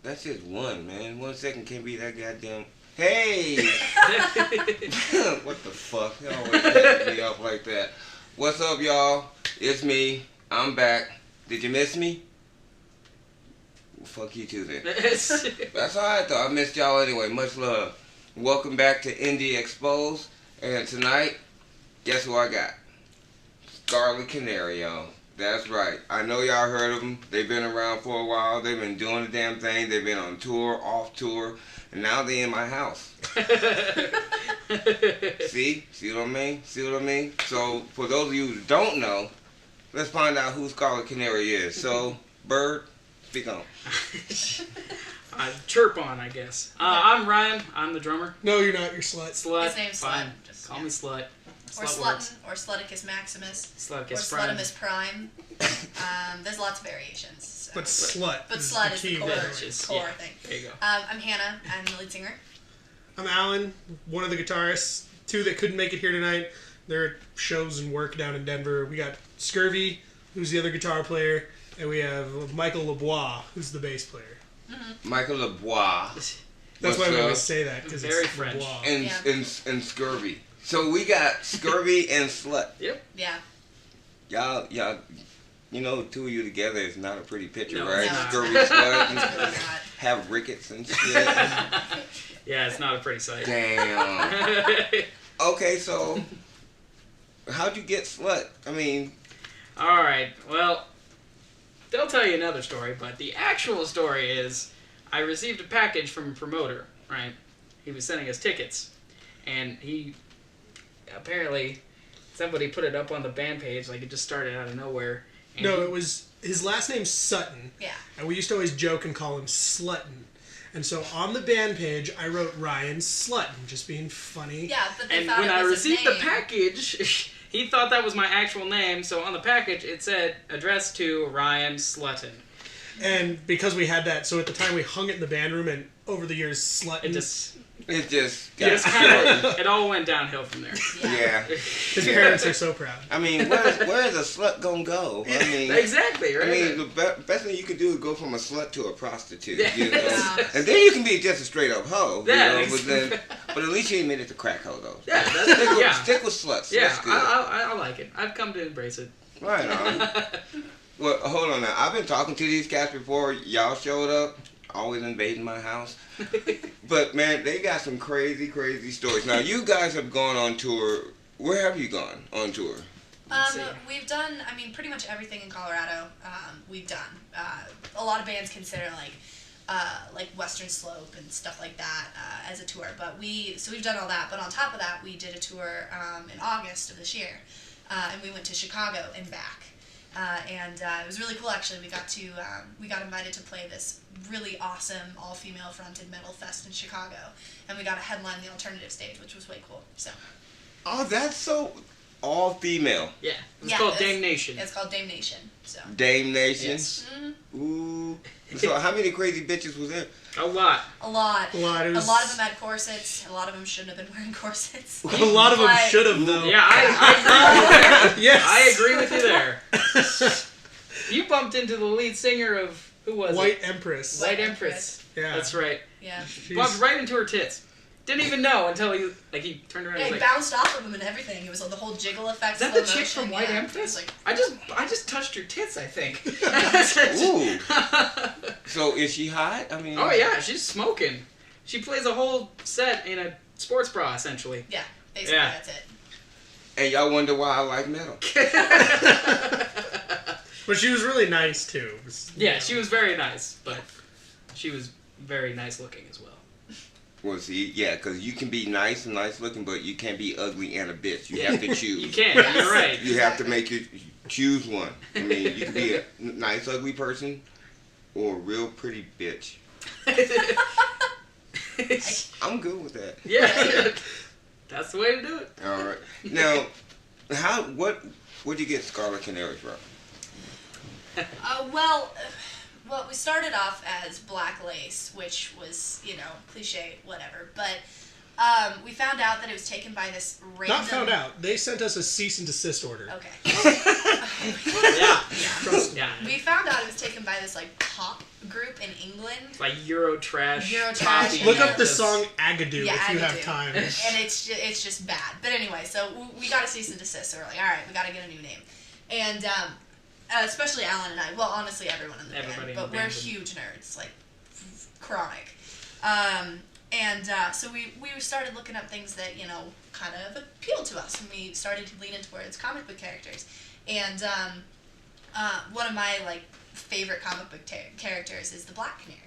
That's just one, man. 1 second can't be that goddamn. Hey! What the fuck? They always set me up like that. What's up, y'all? It's me. I'm back. Did you miss me? Well, fuck you too then. That's alright though. I missed y'all anyway. Much love. Welcome back to Indie Xposed. And tonight, guess who I got? Scarlet Canary, y'all. That's right. I know y'all heard of them. They've been around for a while. They've been doing the damn thing. They've been on tour, off tour, and now they're in my house. See? See what I mean? See what I mean? So, for those of you who don't know, let's find out who Scarlet Canary is. So, Bird, speak on. Chirp on, I guess. I'm Ryan. I'm the drummer. No, you're not. You're Slut. Slut. His name's Fine. Slut. Just, Call me Slut. Or Slutton, or Sluticus Maximus, Sluticus or Prime. Slutimus Prime. There's lots of variations. So. But Slut. But Slut the is key the core, variation. core thing. There you go. I'm Hannah. I'm the lead singer. I'm Alan, one of the guitarists. Two that couldn't make it here tonight. They're at shows and work down in Denver. We got Scurvy, who's the other guitar player, and we have Michael Lebois, who's the bass player. Mm-hmm. Michael Lebois. That's why we always say that, because Very it's French. Lebois. And Scurvy. So we got Scurvy and Slut. Yep. Yeah. Y'all, you know, the two of you together is not a pretty picture, No, right? it's not. Scurvy, Slut, and It's really not. have rickets and shit. Yeah, it's not a pretty sight. Damn. Okay, so how'd you get Slut? I mean, All right. Well, they'll tell you another story, but the actual story is I received a package from a promoter, right? He was sending us tickets, and he apparently somebody put it up on the band page, like it just started out of nowhere. And No, it was his last name's Sutton. Yeah. And we used to always joke and call him Slutton. And so on the band page, I wrote Ryan Slutton, just being funny. Yeah, but they And thought when it I was his received the name. package, he thought that was my actual name. So on the package, it said addressed to Ryan Slutton. And because we had that, so at the time we hung it in the band room, and over the years, Slutton. It just it all went downhill from there. yeah. His parents are so proud. I mean, where's a slut gonna go? I mean, Exactly, right? I mean, the best thing you could do is go from a slut to a prostitute, you know? Yeah. And then you can be just a straight up hoe, Yeah, you know? But at least you admit it's a crack hoe, though. Yeah, Stick with sluts. Yeah, That's good. I like it. I've come to embrace it. Right on. Well, hold on now. I've been talking to these cats before y'all showed up. Always invading my house. But, man, they got some crazy, crazy stories. Now, you guys have gone on tour. Where have you gone on tour? We've done, I mean, pretty much everything in Colorado. We've done. A lot of bands consider like Western Slope and stuff like that as a tour. But we've done all that. But on top of that, we did a tour in August of this year, and we went to Chicago and back. And it was really cool, actually. We got invited to play this really awesome all-female fronted metal fest in Chicago, and we got to headline the alternative stage, which was way cool. So. Oh, that's so all female. Yeah, it's called Dame Nation. It's called Dame Nation. So. Dame Nation. Yes. Mm-hmm. Ooh. So how many crazy bitches was there? A lot. A lot. A lot. A lot of them had corsets. A lot of them shouldn't have been wearing corsets. A lot of them But- should have, though. Yeah, I agree with you there. Yes. I agree with you there. You bumped into the lead singer of, who was White it? Empress. White Empress. Yeah. That's right. Yeah. Bumped right into her tits. Didn't even know until he turned around Yeah, and he was like, bounced off of him and everything. It was like the whole jiggle effect. is that the slow chick from motion, White yeah. Empress? It was I just touched your tits, I think. Ooh. So is she hot? I mean. Oh yeah, she's smoking. She plays a whole set in a sports bra, essentially. Yeah, basically Yeah. that's it. And y'all wonder why I like metal. But she was really nice, too. Yeah, she was very nice, but she was very nice looking as well. Well, see, yeah, because you can be nice and nice looking, but you can't be ugly and a bitch. You have to choose. You can, you're right. You have to make it choose one. I mean, you can be a nice ugly person or a real pretty bitch. I'm good with that. Yeah, that's the way to do it. All right. Now, where'd you get Scarlet Canary from? Well, we started off as Black Lace, which was, cliche, whatever. But we found out that it was taken by this random... Not found out. They sent us a cease and desist order. Okay. Yeah. Trust me. Yeah. We found out it was taken by this like pop group in England. Like Eurotrash. Eurotrash. Look Yeah. up the song Agadoo Yeah, if you have Agadoo. time. And it's just bad. But anyway, so we got a cease and desist. So we're like, all right, we got to get a new name. And especially Alan and I. Well, honestly, everyone in the Everybody in band. But the we're band. huge nerds, like chronic. So we started looking up things that kind of appealed to us, and we started leaning towards comic book characters. And one of my like favorite comic book characters is the Black Canary,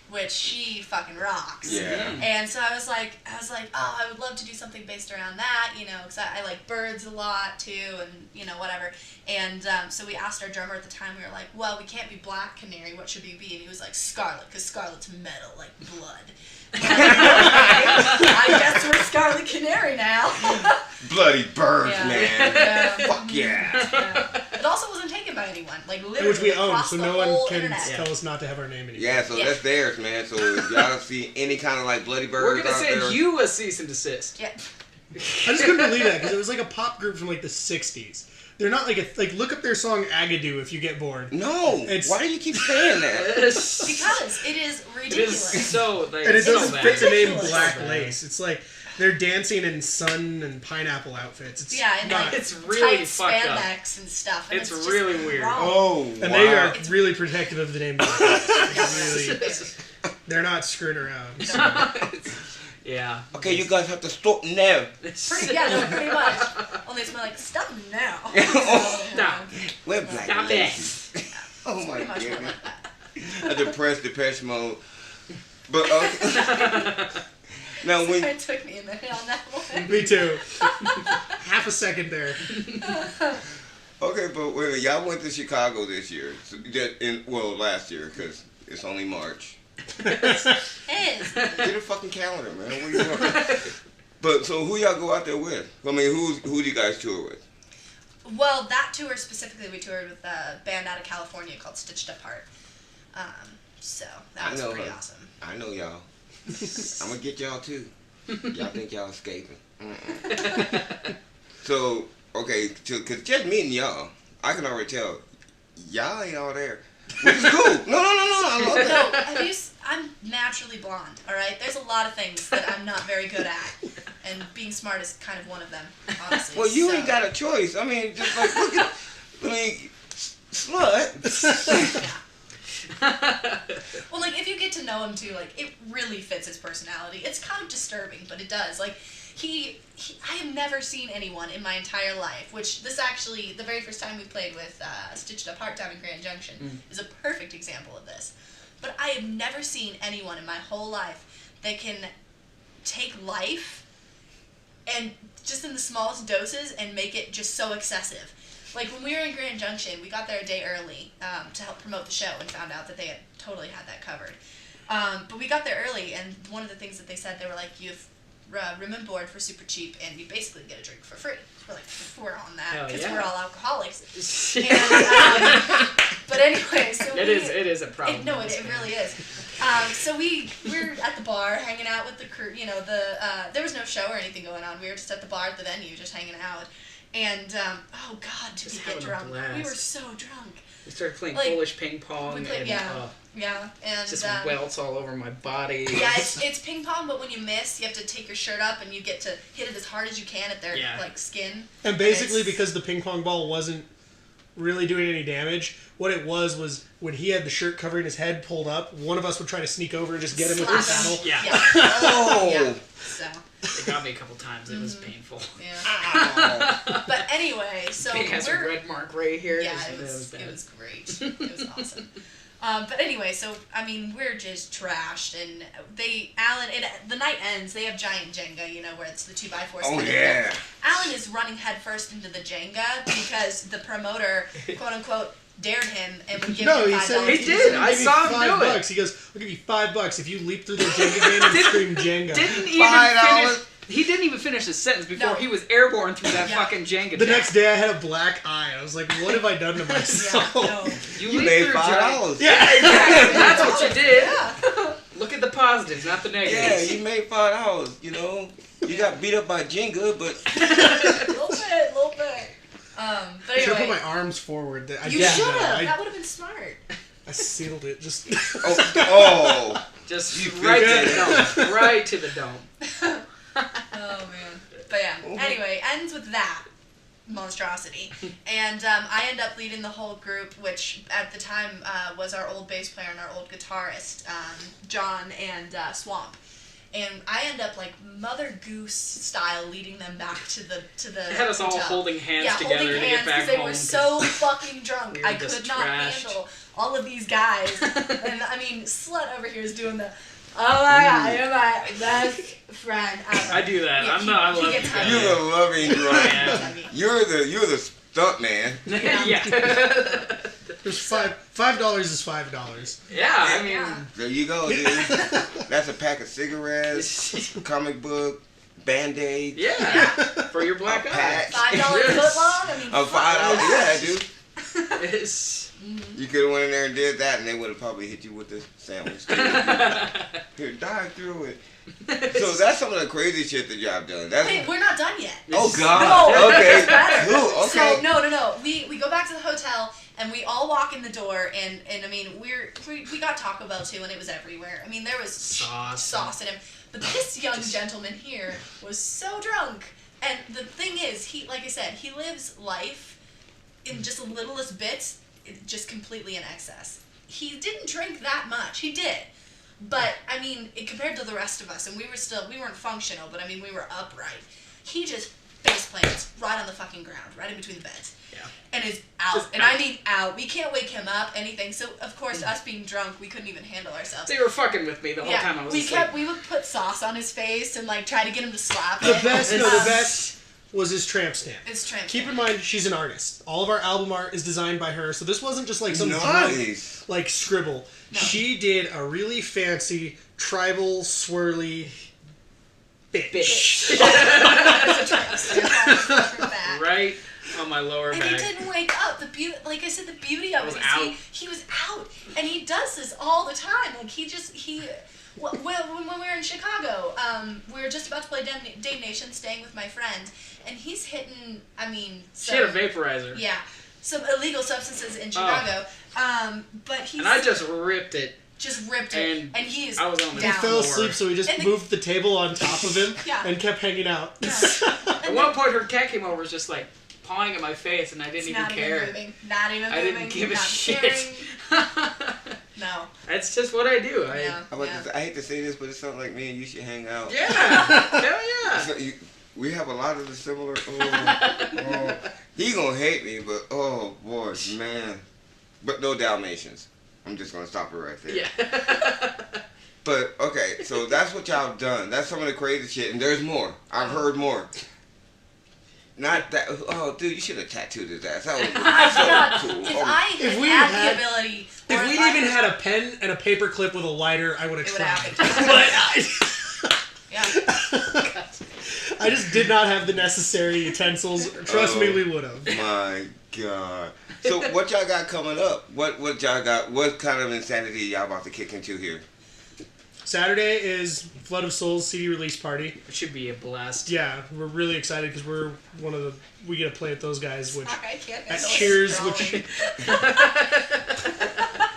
which she fucking rocks. Yeah. And so I was like, oh, I would love to do something based around that, because I like birds a lot too, and whatever. And so we asked our drummer at the time. We were like, well, we can't be Black Canary. What should we be? And he was like, Scarlet, because Scarlet's metal, like blood. I guess we're Scarlet Canary now. Bloody birds, Yeah. man. Yeah. Fuck yeah. Yeah. It also wasn't taken by anyone. Like literally Which we own, across so the no one whole can internet. tell us not to have our name anymore. Yeah, so Yeah. that's theirs, man. So if y'all see any kind of like bloody birds We're gonna out send there, you a cease and desist. Yeah. I just couldn't believe that because it was like a pop group from like the 60s. They're not like look up their song Agadoo if you get bored. No. It's- Why do you keep saying that? Because it is It is ridiculous. so like And it so doesn't bad. fit the name Ridiculous. Black So bad. Lace. It's like they're dancing in sun and pineapple outfits. It's Yeah, and not, like It's really tight fucked up. spandex and stuff. And It's just really weird. wrong. Oh, and wow. they are It's- really protective of the name Black Lace. Really, It's they're not screwing around. So. Yeah. Okay, you guys have to stop now. pretty, yeah, no, pretty much. Only it's more like, stop now. Stop. We're Black Stop Lace. Oh my Pretty much more goodness. like that. A depressed Depeche Mode. But now when It took me a minute on that one. Me too. Half a second there. okay, but wait a minute, y'all went to Chicago this year. So last year because it's only March. Is. Get a fucking calendar, man. What are you doing? But so who y'all go out there with? I mean, who do you guys tour with? Well, that tour specifically, we toured with a band out of California called Stitched Apart. So that was pretty awesome. I know y'all. I'm gonna get y'all too. Y'all think y'all escaping? Mm-mm. So okay, cause just meeting y'all, I can already tell y'all ain't all there. Which is cool. No, I love that. No, I'm naturally blonde, alright? There's a lot of things that I'm not very good at. And being smart is kind of one of them, honestly. Well, you so. ain't got a choice. I mean, just like look at, slut. Well, like, if you get to know him, too, like, it really fits his personality. It's kind of disturbing, but it does. Like, I have never seen anyone in my entire life, which this actually, the very first time we played with Stitched Apart down in Grand Junction is a perfect example of this. But I have never seen anyone in my whole life that can take life and just in the smallest doses and make it just so excessive. Like, when we were in Grand Junction, we got there a day early to help promote the show and found out that they had totally had that covered. But we got there early, and one of the things that they said, they were like, you have room and board for super cheap, and you basically get a drink for free. We're like, we're on that, Hell because yeah. we're all alcoholics. It And, but anyway, so it is a problem. it really is. So we're at the bar hanging out with the crew. There was no show or anything going on. We were just at the bar at the venue, just hanging out. And oh god, did Just we get having a drunk? blast. We were so drunk. We started playing like, Polish ping pong we played- and yeah, and just welts all over my body. yeah, it's ping pong, but when you miss, you have to take your shirt up and you get to hit it as hard as you can at their like skin. And basically, It's- because the ping pong ball wasn't really doing any damage, what it was when he had the shirt covering his head pulled up, one of us would try to sneak over and just get him with the Slap him. paddle. Yeah. Oh. Yeah. So It got me a couple times. It was painful. yeah. Ow. But anyway, so Pink has a we're red mark right here. yeah, it was great. It was awesome. But anyway, so I mean, we're just trashed, and the night ends. They have giant Jenga, where it's the 2x4. Oh yeah. Alan is running headfirst into the Jenga because the promoter, quote unquote, dared him and would give No, him he $5. said He did. "I'll I give you saw him $5 do it." bucks. He goes, "I'll give you $5 if you leap through the Jenga game and scream Jenga." Didn't even $5. finish. He didn't even finish his sentence before No. he was airborne through that Yeah. fucking Jenga. The jack. next day, I had a black eye. I was like, "What have I done to Yeah, myself?" no. You leaped made through $5. Yeah, Exactly. That's what you did. Yeah. Look at the positives, not the Yeah, negatives. you made $5. You got beat up by Jenga, but little bit. But I should have put anyway, my arms forward. you should have. That would have been smart. I sealed it. Just. Just You right figured to the dome. Right to the dome. Oh man. But yeah. Anyway, ends with that monstrosity, and I end up leading the whole group, which at the time was our old bass player and our old guitarist, John and Swamp. And I end up like Mother Goose style leading them back to the They had us all hotel. holding hands together holding to hands get back they home. were so fucking drunk. we were I just could not trashed. handle all of these guys. And I mean, Slut over here is doing the, oh my god, you're my best friend ever. I do that. Yeah, I'm not. I he love gets you hungry. guys. You're the loving drunk. Yeah. You're the stunt man. Yeah. There's $5 is $5. Yeah, I mean, Yeah. There you go, dude. That's a pack of cigarettes, comic book, Band-Aid. yeah, for your black A eye. patch. $5 Yes. footlong? I mean, A $5, yeah, dude. It's You could have went in there and did that, and they would have probably hit you with the sandwich. Here, dive through it. So that's some of the crazy shit that y'all have done. That's Wait, we're not done yet. oh god. No, Okay. it's better. Cool. Okay. So no. We go back to the hotel and we all walk in the door and I mean we got Taco Bell too and it was everywhere. I mean there was sauce in him. But this young gentleman here was so drunk. And the thing is, he like I said, he lives life in just the littlest bits, just completely in excess. He didn't drink that much. He did. But, I mean, compared to the rest of us, and we weren't functional, but I mean, we were upright. He just face plants right on the fucking ground, right in between the beds. Yeah. And is out. Just And out. I mean out. We can't wake him up, anything. So, of course, us being drunk, we couldn't even handle ourselves. They were fucking with me the whole time I was asleep. We would put sauce on his face and, like, try to get him to slap The it. best was his tramp stamp. It's tramp Keep in stamp. mind, she's an artist. All of our album art is designed by her, so this wasn't just like some drunk, Nice. like scribble. No. She did a really fancy, tribal, swirly bitch. It's a tramp stamp for that. Right on my lower And back. he didn't wake up. The beauty, like I said, the beauty of I it was is out. he was out, and he does this all the time. Like when we were in Chicago, we were just about to play Dame Nation, staying with my friend, and he's hitting. I mean, She had a vaporizer. yeah, some illegal substances in Chicago. But he's And I just ripped it. just ripped it, and and he is I was on the He down. fell asleep, so we just And the- moved the table on top of him Yeah. and kept hanging out. Yeah. At And one point, her cat came over, was just like pawing at my face, and I didn't it's even not care. even moving. Not even I moving. didn't give a not shit. caring. No. That's just what I do. Yeah. I hate to say this, but it sounds like me and you should hang out. Yeah. Hell yeah. So we have a lot of the similar. He gonna hate me, but oh boy, man. But no Dalmatians. I'm just gonna stop it right there. Yeah. But okay, so that's what y'all done. That's some of the crazy shit, and there's more. I've heard more. Not that. Oh, dude, you should have tattooed his ass. That was so cool. If Oh, I If we had had- the ability, If or we'd I even was- had a pen and a paper clip with a lighter, I would have It would tried. happen. But Yeah. I just did not have the necessary utensils. Trust me, we would have. my God. So what y'all got coming up? What y'all got? What kind of insanity y'all about to kick into here? Saturday is Flood of Souls CD release party. It should be a blast. Yeah, we're really excited because we get to play with those guys, which Sorry, I can't at handle Cheers, scrolling. which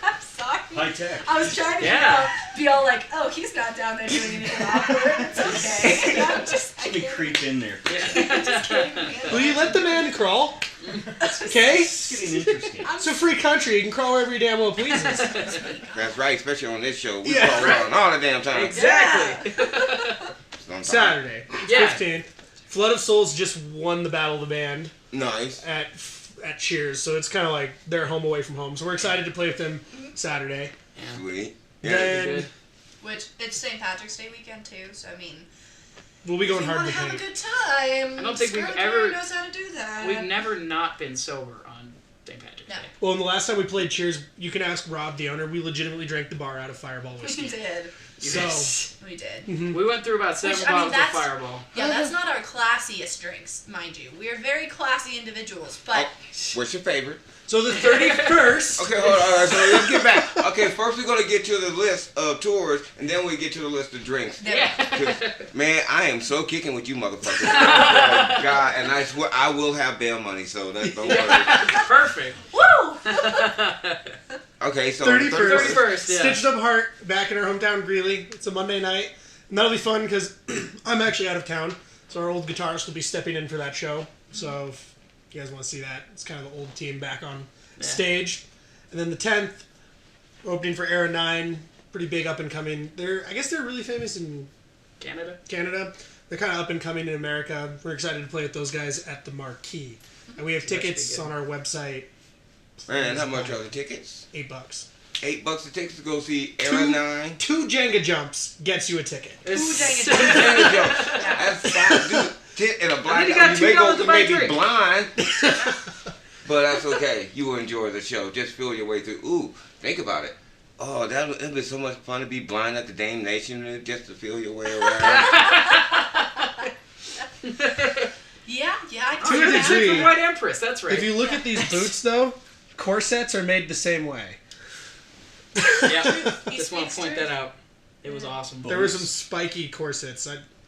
I'm sorry. High tech. I was trying to be all like, oh, he's not down there doing anything awkward. It's okay. I'm just, I Let me can't, creep in there. I just can't even handle will you it. let the man crawl? Okay, It's getting interesting. it's a free country. You can crawl wherever you damn well pleases. That's right, especially on this show. We Yeah, crawl right. around all the damn time. Exactly. Sometimes. Saturday, Yeah. 15th. Flood of Souls just won the Battle of the Band Nice. at Cheers, so it's kind of like their home away from home. So we're excited to play with them Saturday. Sweet. Then Good. Which, it's St. Patrick's Day weekend, too, so I mean, we'll be if going you hard want to to have a paint. good time, I don't think we've Scarlet ever- Canary knows how to do that. We've never not been sober on St. Patrick's No. Day. Well, and the last time we played Cheers, you can ask Rob, the owner. We legitimately drank the bar out of Fireball We whiskey. did. So Yes. We did. We went through about 7 Which, I mean, bottles of that's- Fireball. Yeah, that's not our classiest drinks, mind you. We are very classy individuals, but What's your favorite? So the 31st. Okay, hold on. All right, so let's get back. Okay, first we're gonna get to the list of tours, and then we get to the list of drinks. Yeah. 'Cause, man, I am so kicking with you, motherfuckers. Oh, God, and I swear I will have bail money, so don't worry. Perfect. Woo! Okay, so 31st, yeah. Stitched Up Heart back in our hometown, Greeley. It's a Monday night, and that'll be fun because I'm actually out of town, so our old guitarist will be stepping in for that show. So if you guys want to see that, it's kind of the old team back on stage. And then the 10th, opening for Era 9, pretty big up and coming. I guess they're really famous in Canada. They're kind of up and coming in America. We're excited to play with those guys at the Marquee, and we have tickets on our website. Man, how much are the tickets? $8. $8 a ticket to go see Era 9. 2 Jenga jumps gets you a ticket. It's That's fine, dude. Tit in a black. you got $2 to buy a be drink. blind, but that's okay. You will enjoy the show. Just feel your way through. Ooh, think about it. Oh, it'd be so much fun to be blind at the Dame Nation just to feel your way around. Yeah, I To can a see that. degree. White Empress, that's right. If you look at these boots, though, corsets are made the same way. Yeah, He just want to speaks point truth. that out. It was awesome. There were some spiky corsets.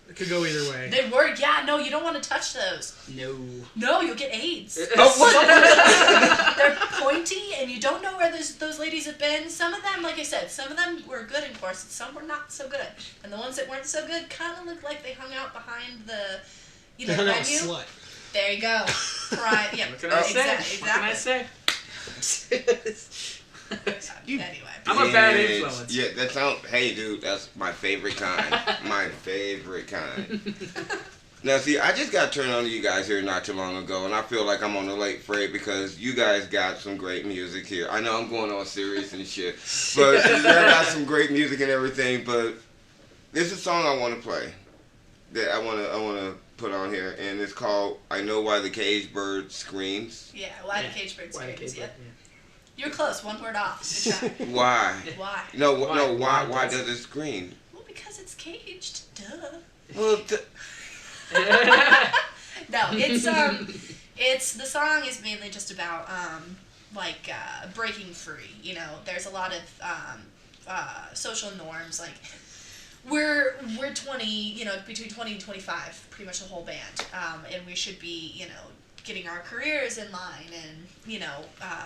It could go either way. They were, yeah, no, you don't want to touch those. No. No, you'll get AIDS. Oh, They're pointy, and you don't know where those ladies have been. Some of them, like I said, some of them were good in corsets, some were not so good. And the ones that weren't so good kind of looked like they hung out behind the, They hung out with menu. slut. There you go. Right, yeah. What can I say? Exactly. What can I say? Anyway. I'm a bad influence. Yeah, that sounds. Hey, dude, that's my favorite kind. My favorite kind. Now, see, I just got turned on to you guys here not too long ago, and I feel like I'm on the late freight because you guys got some great music here. I know I'm going all serious and shit, but you got some great music and everything. But there's a song I want to play that I want to put on here, and it's called "I Know Why the Caged Bird Screams." Yeah, why the cage bird Why the screams, cage yep. bird, You're close, one word off. Good try. Why? Why? No, Why why does does it scream? Well, because it's caged. Duh. Well, No, it's the song is mainly just about breaking free. You know, there's a lot of social norms. Like we're 20, you know, between 20 and 25, pretty much the whole band, and we should be, you know, getting our careers in line and, you know,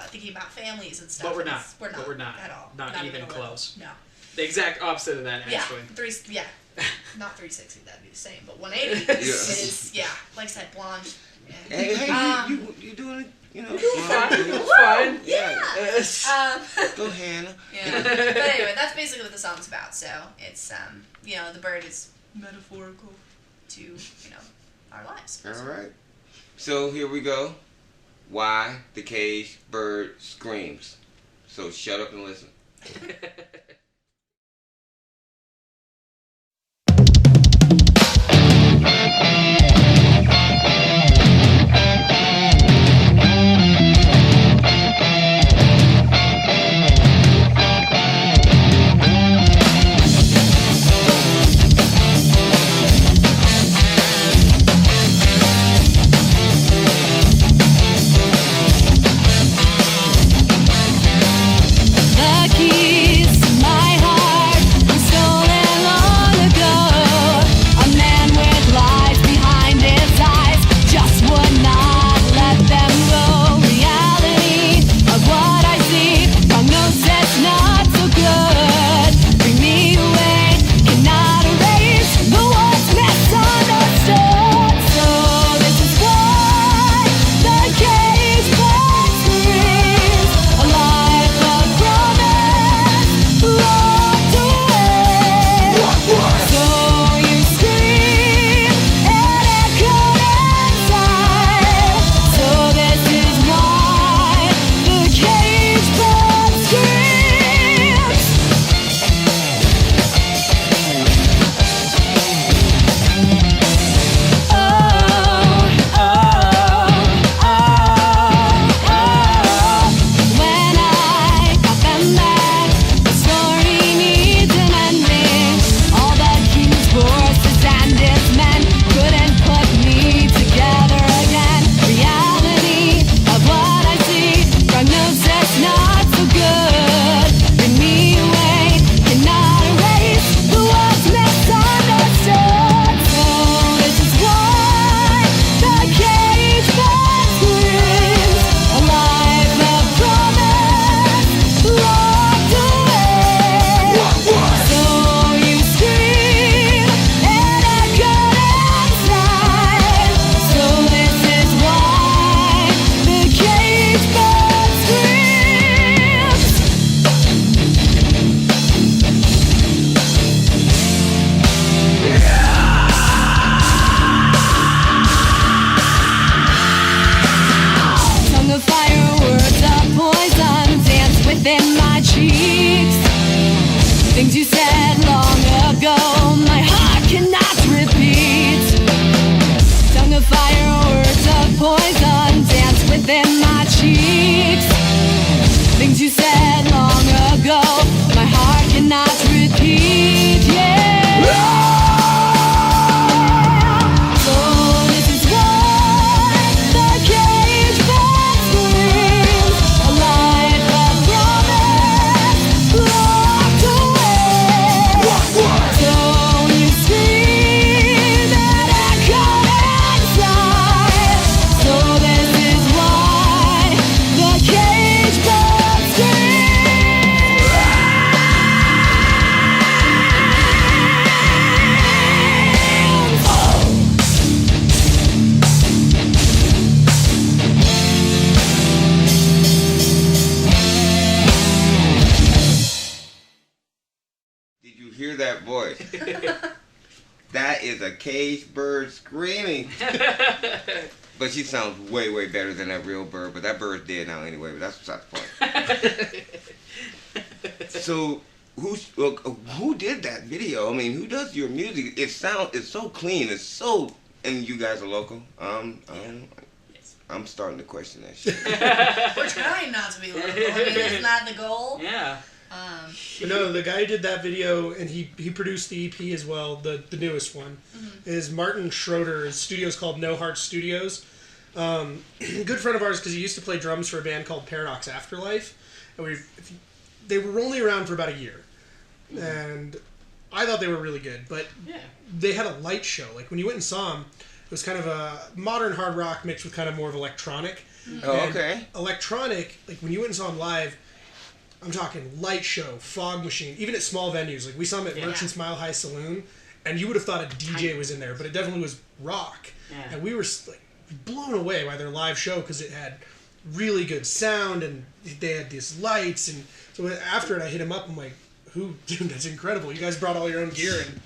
thinking about families and stuff. But we're not. We're not. But we're not. At all. Not even a little. close. No. The exact opposite of that, actually. Yeah. Not 360, that'd be the same, but 180 Yeah. is, like I said, blonde. Yeah. Hey, you doing it? You know, Fine. Yeah. Go Hannah. Yeah. But anyway, that's basically what the song's about. So it's, you know, the bird is metaphorical to, you know, our lives. All right. So here we go. Why the caged bird screams. So shut up and listen. The keys That is a caged bird screaming. But she sounds way, way better than that real bird. But that bird's dead now anyway. But that's beside the point. So, who did that video? I mean, who does your music? It's so clean. It's so... And you guys are local? I'm starting to question that shit. We're trying not to be local. I mean, isn't that the goal? Yeah. But no, the guy who did that video, and he produced the EP as well, the newest one, is Martin Schroeder. His studio's called No Heart Studios. Good friend of ours because he used to play drums for a band called Paradox Afterlife. And they were only around for about a year. And I thought they were really good, but they had a light show. Like, when you went and saw them, it was kind of a modern hard rock mixed with kind of more of electronic. Oh, okay. Electronic, like when you went and saw them live, I'm talking light show, fog machine, even at small venues. Like we saw them at Merchant's Mile High Saloon, and you would have thought a DJ was in there, but it definitely was rock. Yeah. And we were like blown away by their live show because it had really good sound and they had these lights. And so after it, I hit him up. I'm like, dude, that's incredible. You guys brought all your own gear and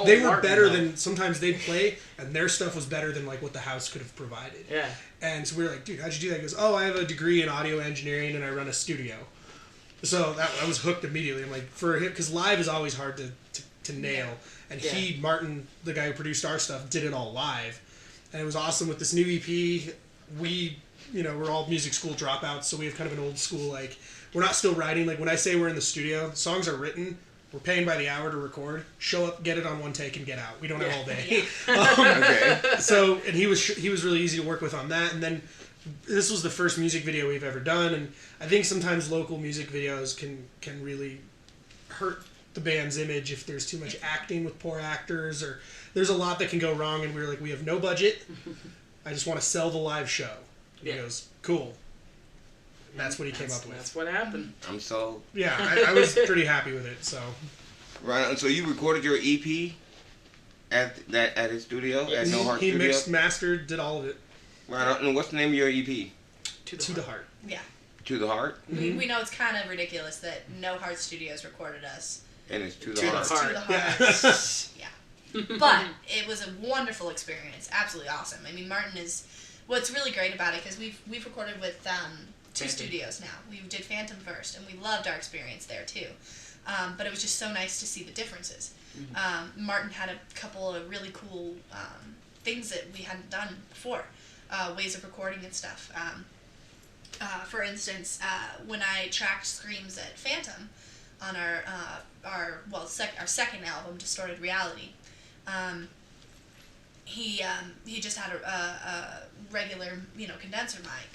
they were better than sometimes they'd play, and their stuff was better than like what the house could have provided. Yeah. And so we were like, dude, how'd you do that? He goes, I have a degree in audio engineering and I run a studio. So I was hooked immediately. I'm like, for him, because live is always hard to nail. And Martin, the guy who produced our stuff, did it all live. And it was awesome with this new EP. We're all music school dropouts, so we have kind of an old school, like, we're not still writing. Like, when I say we're in the studio, songs are written. We're paying by the hour to record. Show up, get it on one take, and get out. We don't have all day. Okay. So, and he was really easy to work with on that. And then this was the first music video we've ever done. And I think sometimes local music videos can really hurt the band's image if there's too much acting with poor actors, or there's a lot that can go wrong. And we were like, we have no budget. I just want to sell the live show. And he goes, cool. That's what he came up with. That's what happened. I'm sold. Yeah, I was pretty happy with it. So. Right, and so you recorded your EP at his studio at No Heart Studio. He mixed, mastered, did all of it. Right, and what's the name of your EP? To the Heart. Yeah. To the Heart. Mm-hmm. We know it's kind of ridiculous that No Heart Studios recorded us. And it's To the Heart. To the Heart. Yeah. But it was a wonderful experience. Absolutely awesome. I mean, Martin is. What's really great about it, because we've recorded with two studios now. We did Phantom first, and we loved our experience there too. But it was just so nice to see the differences. Mm-hmm. Martin had a couple of really cool things that we hadn't done before, ways of recording and stuff. For instance, when I tracked screams at Phantom on our second album, Distorted Reality, he just had a regular condenser mic.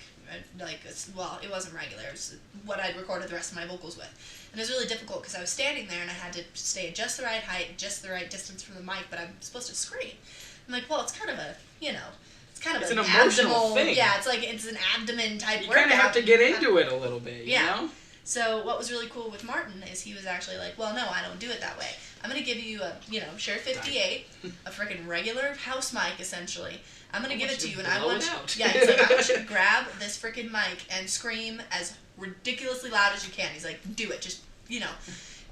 It wasn't regular. It was what I'd recorded the rest of my vocals with. And it was really difficult because I was standing there and I had to stay at just the right height, just the right distance from the mic, but I'm supposed to scream. I'm like, well, it's kind of it's an emotional thing. Yeah, it's an abdomen type workout. You kind of have to get into it a little bit, you know? So what was really cool with Martin is he was actually like, well, no, I don't do it that way. I'm going to give you a, Shure 58, a freaking regular house mic, essentially. I'm going to give it to you, and I want you, he's like, I want you to grab this freaking mic and scream as ridiculously loud as you can. He's like, do it, just,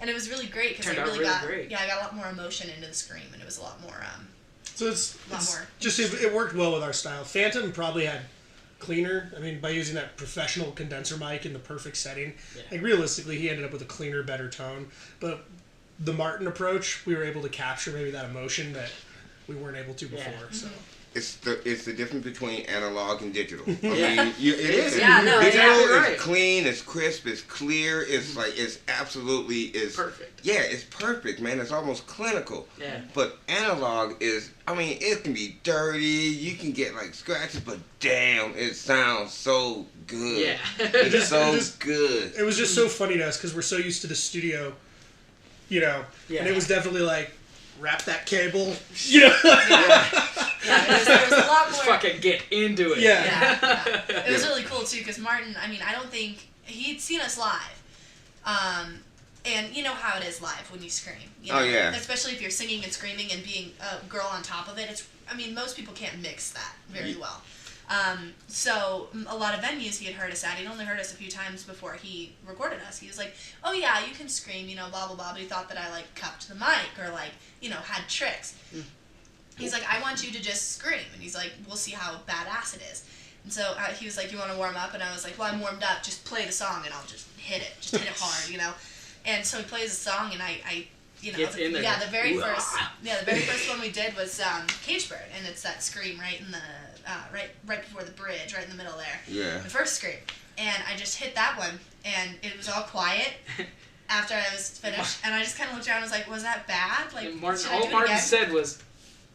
And it was really great because I I got a lot more emotion into the scream, and it was a lot more, it worked well with our style. Phantom probably had cleaner, by using that professional condenser mic in the perfect setting. Yeah. Like, realistically, he ended up with a cleaner, better tone. But the Martin approach, we were able to capture maybe that emotion that we weren't able to before. Yeah. So. It's the difference between analog and digital. It is. Digital is clean, it's crisp, it's clear, it's perfect. Yeah, it's perfect, man. It's almost clinical. Yeah. But analog is, it can be dirty, you can get scratches, but damn, it sounds so good. Yeah. It's so good. It was just so funny to us because we're so used to the studio, and it was definitely wrap that cable, Yeah, there was a lot more. Just fucking get into it. Yeah. It was really cool too because Martin, I don't think he'd seen us live, and you know how it is live when you scream. Oh yeah. Especially if you're singing and screaming and being a girl on top of it. Most people can't mix that very well. So a lot of venues he had heard us at. He'd only heard us a few times before he recorded us. He was like, "Oh yeah, you can scream, you know, blah blah blah." But he thought that I like cupped the mic or like, you know, had tricks. He's like, "I want you to just scream," and he's like, "We'll see how badass it is." And so he was like, "You want to warm up?" And I was like, "Well, I'm warmed up. Just play the song, and I'll just hit it hard, you know." And so he plays the song, and I you know, the very first one we did was Cage Bird, and it's that scream right in the right before the bridge, right in the middle there. Yeah. The first scream, and I just hit that one, and it was all quiet after I was finished, and I just kind of looked around and was like, "Was that bad?" Like, all Martin said was,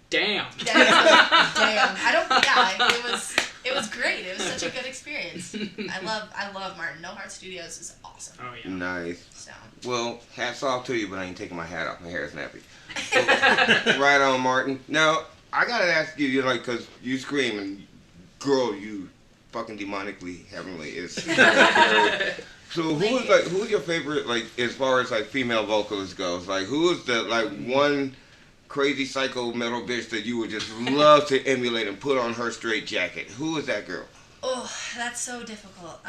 "Damn." Damn. I don't. Yeah, it was great. It was such a good experience. I love Martin. No Heart Studios is awesome. Oh yeah. Nice. So. Well, hats off to you, but I ain't taking my hat off. My hair is nappy. So, right on, Martin. Now, I gotta ask you, like, cause you scream and, girl, you fucking demonically heavenly. It's so who's your favorite, like, as far as like female vocalist goes? Like, who is the one crazy psycho metal bitch that you would just love to emulate and put on her straight jacket? Who is that girl? Oh, that's so difficult.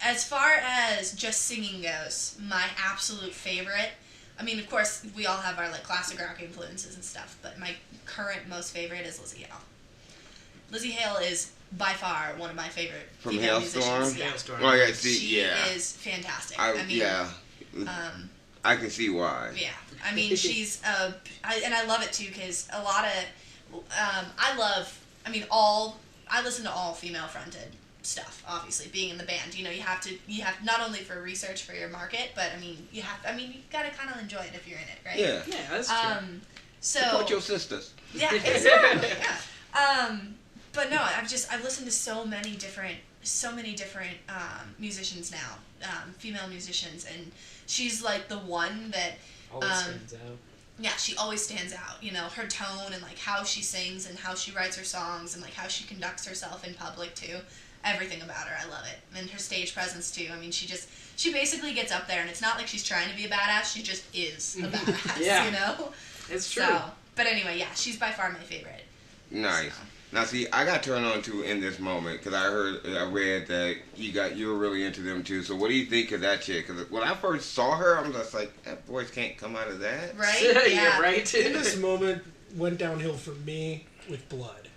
As far as just singing goes, my absolute favorite, I mean, of course, we all have our like classic rock influences and stuff, but my current most favorite is Lzzy Hale. Lzzy Hale is by far one of my favorite female musicians. Yeah. Hailstorm. Oh, yeah, she is fantastic. I can see why. Yeah, I mean, she's and I love it too because a lot of I listen to all female fronted stuff. Obviously, being in the band, you know, you have not only for research for your market, but you gotta kind of enjoy it if you're in it, right? Yeah, that's true. So support your sisters. Yeah, exactly. Yeah. But no, I've listened to so many different musicians now, female musicians, and she's like the one that always stands out. Yeah, she always stands out. You know, her tone and like how she sings and how she writes her songs and like how she conducts herself in public too. Everything about her, I love it. And her stage presence too. I mean, she basically gets up there, and it's not like she's trying to be a badass. She just is a badass. Yeah. You know. It's true. So, but anyway, yeah, she's by far my favorite. Nice. So. Now, see, I got turned on to in this moment because I read that you were really into them too. So, what do you think of that chick? Because when I first saw her, I'm just like, that voice can't come out of that. Right? Yeah, right. In this moment, went downhill for me with Blood.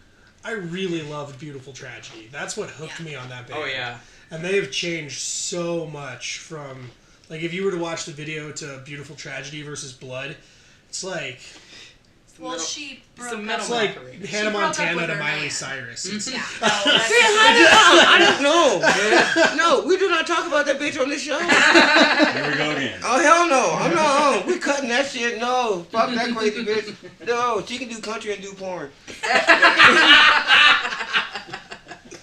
I really loved Beautiful Tragedy. That's what hooked me on that band. Oh yeah. And they have changed so much from, like, if you were to watch the video to Beautiful Tragedy versus Blood, it's like... Well, she broke up. It's like Hannah Montana to Miley Cyrus. Yeah. I don't know, man. No, we do not talk about that bitch on this show. Here we go again. Oh, hell no. I'm not. We cutting that shit. No. Fuck that crazy bitch. No, she can do country and do porn.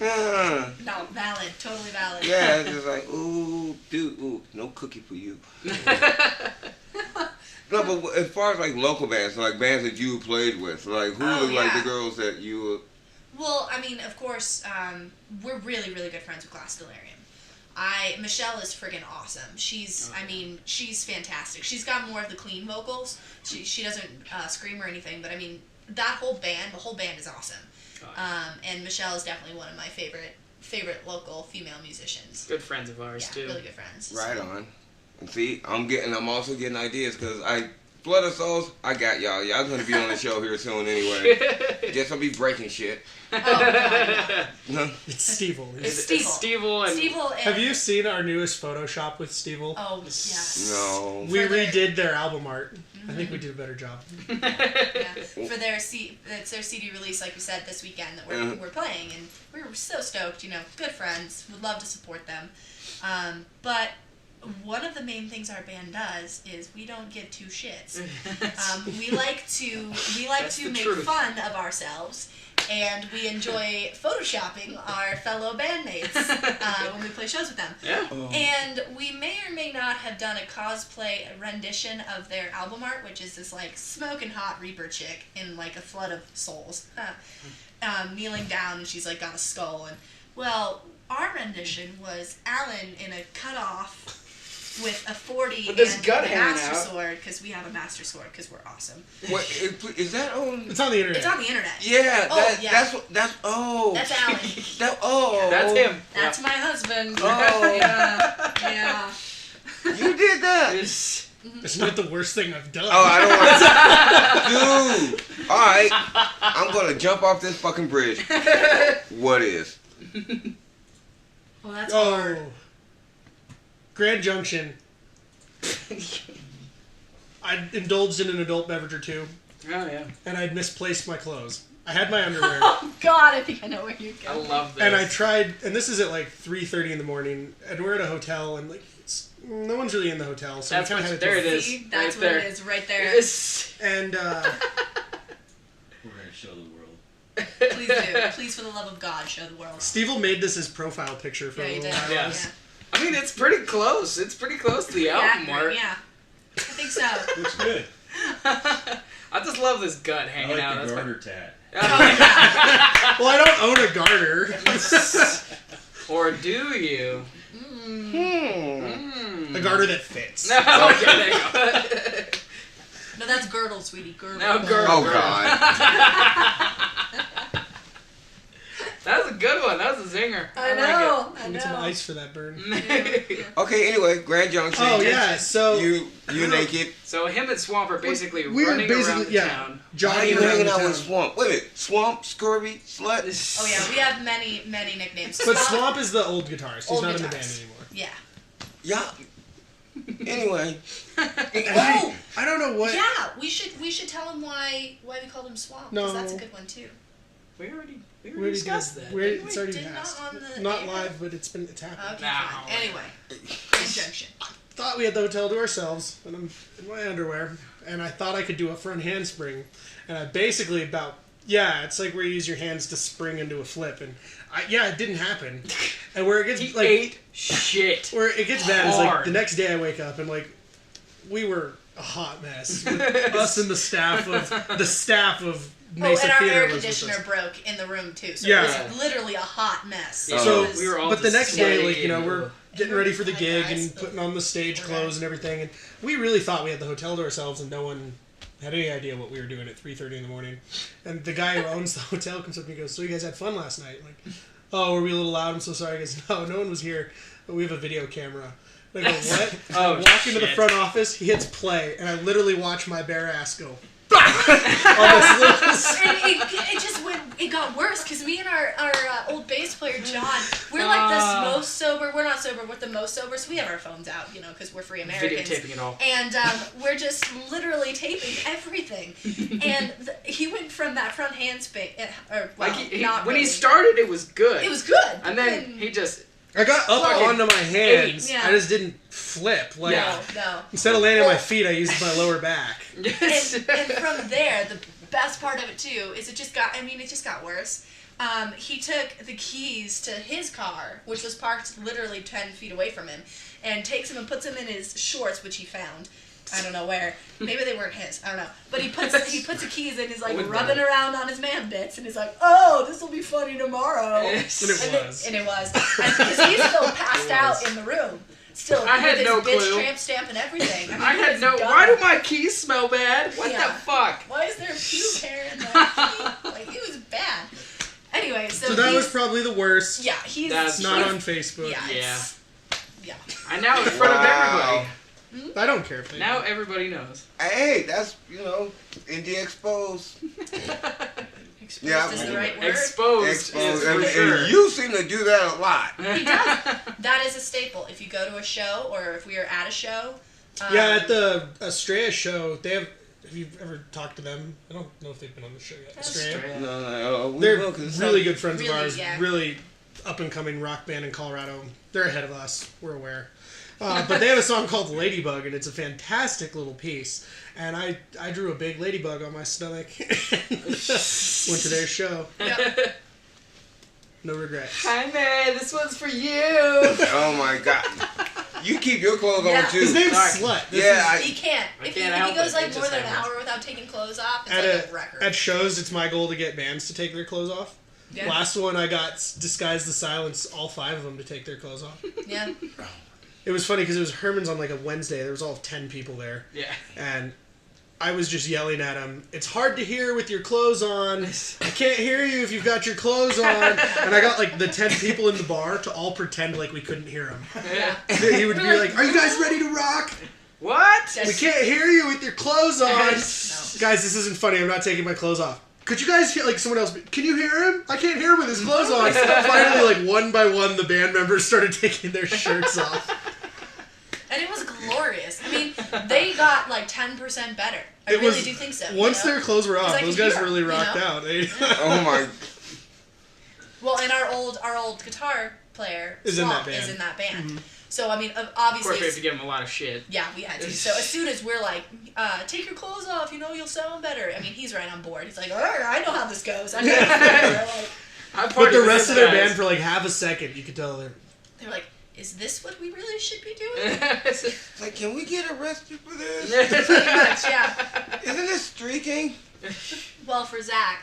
No, valid. Totally valid. Yeah, it's just like, ooh, dude, ooh, no cookie for you. No, but as far as like local bands, like bands that you played with, like who were like the girls that you were... Well, I mean, of course, we're really, really good friends with Glass Delirium. Michelle is friggin' awesome. She's fantastic. She's got more of the clean vocals. She doesn't scream or anything, but I mean, the whole band is awesome. And Michelle is definitely one of my favorite local female musicians. Good friends of ours too. Really good friends. Right on. And see, I'm also getting ideas because Blood of Souls, I got y'all. Y'all gonna be on the show here soon anyway. Guess I'll be breaking shit. Oh, God, No. It's Stevel. It's Stevel and... Have you seen our newest Photoshop with Stevel? Oh, yes. No. We redid their album art. I think we did a better job. Yeah. For it's their CD release, like we said, this weekend that we're playing, and we were so stoked. You know, good friends. Would love to support them. But one of the main things our band does is we don't give two shits. We like to make fun of ourselves, and we enjoy photoshopping our fellow bandmates when we play shows with them. Yeah. Oh. And we may or may not have done a cosplay rendition of their album art, which is this like smoking hot Reaper chick in like a flood of souls, kneeling down, and she's like got a skull. And well, our rendition was Alan in a cut off with a 40 With this and gut a hanging master out. sword, because we have a master sword, because we're awesome. What is that on? It's on the internet. It's on the internet. Yeah, Oh, yeah. That's That's Alan. That's him. That's my husband. Oh. Yeah. You did that. It's- It's not the worst thing I've done. Oh, I don't want to. Dude. All right. I'm gonna jump off this fucking bridge. What is? Well, that's hard. Grand Junction. I indulged in an adult beverage or two, Oh, yeah. and I'd misplaced my clothes. I had my underwear, Oh, God, I think I know where you're I going. love this. and I tried, and this is at like 3:30 in the morning, and we're at a hotel, and like no one's really in the hotel, so That's we kind what, of there had it to... is. See? That's right what there. it is, right there. It's- And, We're gonna show the world. Please do. Please, for the love of God, show the world. Steve made this his profile picture for Yeah, a you little did. while. Yes. I mean, it's pretty close. It's pretty close to the album Accurate, art. yeah. I think so. Looks good. I just love this gut I hanging out. like the That's garter tat. Well, I don't own a garter. Or do you? A garter that fits. No, okay, there you go. No, that's girdle, sweetie. Girdle. No, girl. Oh girl. God. That was a good one. That was a zinger. I like know. I Need some know. ice for that burn. it. Okay. Anyway, Grand Junction. Oh, yeah, so... You naked. So him and Swamp are basically We were running basically- around the yeah. town. Why are Jogging you around hanging the out town. with Swamp? Wait a minute. Swamp, Scurvy, Slut. Oh, yeah, we have many, many nicknames. But Swamp is the old guitarist. He's Old not in the band guitarist. anymore. Yeah. Yeah. Anyway. Oh! I don't know what... Yeah, we should tell him why we called him Swamp. No. Because that's a good one, too. We already We already discussed did. that. It's we? already Did not passed. on the Not air? live, but it's happened. Okay, No. fine. Anyway. Conjunction. Thought we had the hotel to ourselves, and I'm in my underwear, and I thought I could do a front handspring, and I basically it's like where you use your hands to spring into a flip, and it didn't happen. And where it gets He like ate shit. where it gets bad is like Hard. the next day I wake up and like we were a hot mess. With us and the staff of Mesa And our Theater air was with conditioner us. broke in the room, too. So Yeah. it was literally a hot mess. Yeah, So- It was- we were all But the just next day, sweaty and- we're getting ready for the Hi, gig guys. and putting on the stage We're clothes back. and everything, and we really thought we had the hotel to ourselves, and no one had any idea what we were doing at 3:30 in the morning. And the guy who owns the hotel comes up and he goes, "So you guys had fun last night?" I'm like, "Oh, were we a little loud? I'm so sorry." He goes, "No one was here, but we have a video camera." And I go, "What?" Oh, I walk into the shit. front office, he hits play, and I literally watch my bare ass go on this little And it just went. It got worse because me and our old bass player John, we're like the most sober. We're not sober. We're the most sober. So we have our phones out, because we're free Americans. Videotaping it all. And we're just literally taping everything. And he went from that front handspring, or well, Like not when really. he started, it was good. It was good. And then he just. I got up Fucking onto my hands. Yeah. I just didn't flip. Like No. instead of landing on my feet, I used my lower back. Yes. And from there, the best part of it too is it just got worse. He took the keys to his car, which was parked literally 10 feet away from him, and takes them and puts them in his shorts, which he found. I don't know where. Maybe they weren't his. I don't know. But he puts the keys in. He's like Wouldn't rubbing know. around on his man bits, and he's like, "Oh, this will be funny tomorrow." Yes. And it was. And it was. Because he's still passed out in the room. Still, I had with no his bitch clue. tramp stamp and everything. I he had was no. done. Why do my keys smell bad? What Yeah. the fuck? Why is there puke hair in that key? Like, it was bad. Anyway, So that was probably the worst. yeah, he's That's It's not on Facebook. yeah, Yeah. it's- yeah. And now in front of everybody. I don't care if they Now do. everybody knows. Hey, that's Indie Xposed. Exposed Yeah, is the right word. Exposed, Exposed. is And, for sure. and you seem to do that a lot. He does. That is a staple. If you go to a show, or if we are at a show. Yeah, at the Estrella show, they have you ever talked to them? I don't know if they've been on the show yet. Estrella. Estrella. No, we They're will, 'cause it's really not- good friends Really, of ours. yeah. Really up and coming rock band in Colorado. They're ahead of us. We're aware. But they have a song called Ladybug, and it's a fantastic little piece. And I drew a big ladybug on my stomach. Went to their show. Yep. No regrets. Hi, man. This one's for you. Oh my god. You keep your clothes Yeah. on too. His name's Sorry. Slut. This Yeah, He can't. I If can't he help goes it. like It more just than an happens. hour without taking clothes off, it's At like a record. at shows, it's my goal to get bands to take their clothes off. Yeah. Last one, I got Disguise the Silence, all 5 of them to take their clothes off. Yeah. it was funny because it was Herman's on like a Wednesday. There was all 10 people there. Yeah. And I was just yelling at him, it's hard to hear with your clothes on. I can't hear you if you've got your clothes on. And I got like the 10 people in the bar to all pretend like we couldn't hear him. Yeah. He would be like, are you guys ready to rock? What? We can't hear you with your clothes on. No. Guys, this isn't funny. I'm not taking my clothes off. Could you guys hear, like, someone else, can you hear him? I can't hear him with his clothes on. Finally, like, one by one, the band members started taking their shirts off. And it was glorious. I mean, they got like 10% better. I really do think so. Once their clothes were off, those guys really rocked out. Oh my. Well, and our old guitar player is in that band. Is in that band. Mm-hmm. So I mean, Of obviously. course, we have to give him a lot of shit. Yeah, we had to. So as soon as we're like, take your clothes off, you'll sound better. I mean, he's right on board. He's like, all right, I know how this goes. I know how But the rest of their band, for like half a second, you could tell they were like, is this what we really should be doing? It's like, can we get arrested for this? Pretty much, yeah. Isn't this streaking? Well, for Zach,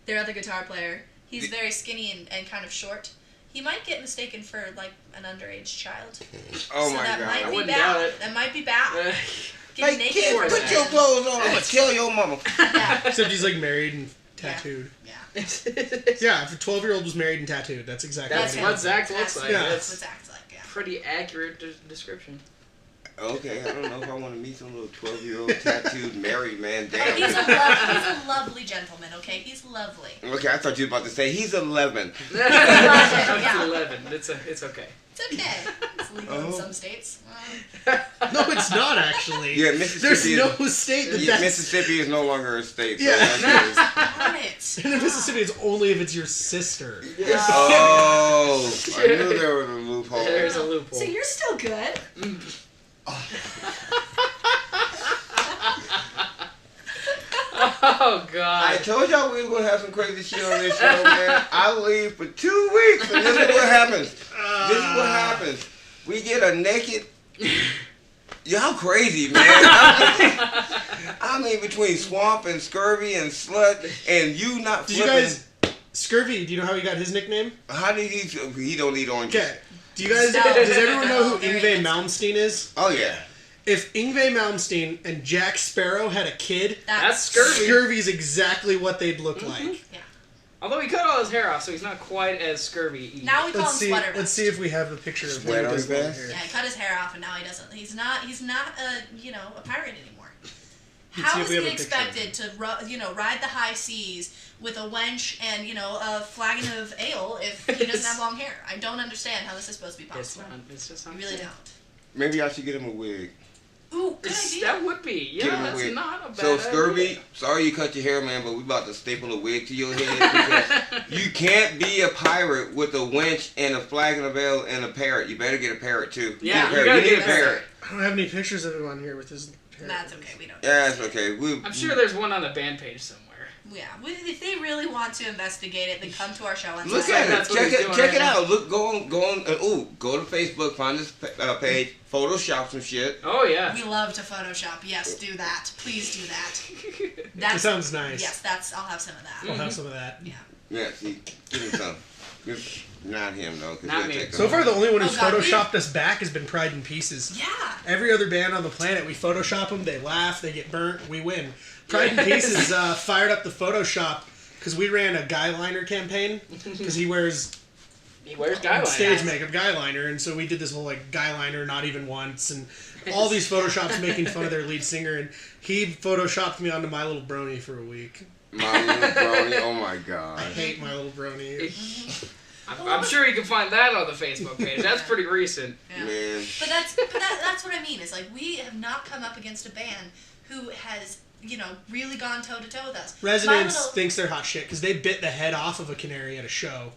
their other guitar player, he's very skinny and kind of short. He might get mistaken for like an underage child. Oh so my that god. might I be wouldn't doubt bad. it. That might be bad. Hey, kid, put your clothes on. I'm gonna kill your mama. Yeah. Except he's like married and tattooed. Yeah. Yeah, if a 12-year-old was married and tattooed, that's exactly That's what what Zach looks like. Yeah. That's That's what Zach's like, yeah. pretty accurate description. Okay, I don't know if I want to meet some little 12-year-old tattooed married man. Oh, Damn. he's a lovely gentleman, okay? He's lovely. Okay, I thought you were about to say he's 11. Up Yeah. to 11. It's okay. It's okay. It's legal in some states. No, it's not actually. Yeah, There's Mississippi. no state that Mississippi is no longer a state. So Yeah. that's Darn it. And in Mississippi, it's only if it's your sister. oh, I knew there was a loophole. There's a loophole. So you're still good. Oh I god. told y'all we was gonna have some crazy shit on this show, man. I leave for 2 weeks, and this is what happens. This is what happens. We get a naked. Y'all crazy, man. I mean, between swamp and scurvy and slut, and you not Did you flipping. guys... Scurvy, do you know how he got his nickname? How did he don't eat oranges? Okay. Do you guys... No. Does everyone know who Very Yngwie good. Malmsteen is? Oh yeah. If Yngwie Malmsteen and Jack Sparrow had a kid, That's Scurvy. Scurvy's exactly what they'd look like. Yeah. Although he cut all his hair off, so he's not quite as scurvy. Now we call Let's him see. Sweater Vest. Let's see if we have the picture of him Sweater with his long Vest? hair. Yeah, he cut his hair off, and now he doesn't. He's not a pirate anymore. Let's see How if is we have he a picture of expected to ride the high seas with a wench and a flagon of ale if he doesn't have long hair? I don't understand how this is supposed to be It's possible. not. It's just I not. really fair. don't. Maybe I should get him a wig. Ooh, good idea. That would be. Get him Yeah, a that's wig. not a bad So idea. Scurvy, sorry you cut your hair, man, but we about to staple a wig to your head because you can't be a pirate with a wench and a flagon of ale and a parrot. You better get a parrot too. Yeah, Get a you parrot. gotta You need get a a parrot. I don't have any pictures of him on here with his hair. That's okay. We don't. Yeah, that's okay. I'm sure there's one on the band page somewhere. Yeah, if they really want to investigate it, then come to our show on Look Saturday. at it. That's what Check he's it. doing Check right it now. out. Look, go on. Go to Facebook. Find this page. Photoshop some shit. Oh yeah. We love to Photoshop. Yes, do that. Please do that. That That's, sounds nice. yes, I'll have some of that. I'll have some of that. Yeah. Yeah. See, give me some. Not him though. 'Cause Not he'll me. take So them. far, the only one who's Oh, God, photoshopped us back has been Pride in Pieces. Yeah. Every other band on the planet, we Photoshop them, they laugh, they get burnt, we win. Pride in Yes. Pieces fired up the Photoshop because we ran a guy liner campaign because he wears He wears guy stage liner. makeup guy liner, and so we did this whole like guy liner not even once, and all these Photoshops making fun of their lead singer, and he Photoshopped me onto My Little Brony for a week. My little brony. Oh my I god. hate My Little Brony. I'm sure you can find that on the Facebook page. That's pretty recent. Yeah. Man. But that's what I mean. Is like we have not come up against a band who has really gone toe to toe with us. Resonance My Little- thinks they're hot shit because they bit the head off of a canary at a show.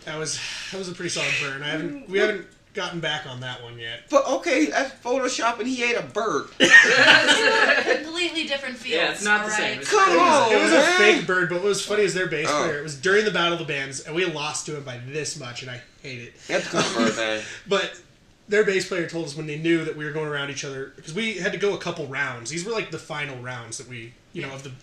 That was a pretty solid burn. We haven't gotten back on that one yet. But okay, that's Photoshop and he ate a bird. completely different fields. Yeah, it's not the alright? same. It's Come on, It was a man. fake bird, but what was funny is their bass Oh. player. It was during the Battle of the Bands, and we lost to him by this much, and I hate it. That's a cool bird thing. But their bass player told us when they knew that we were going around each other, because we had to go a couple rounds. These were like the final rounds that we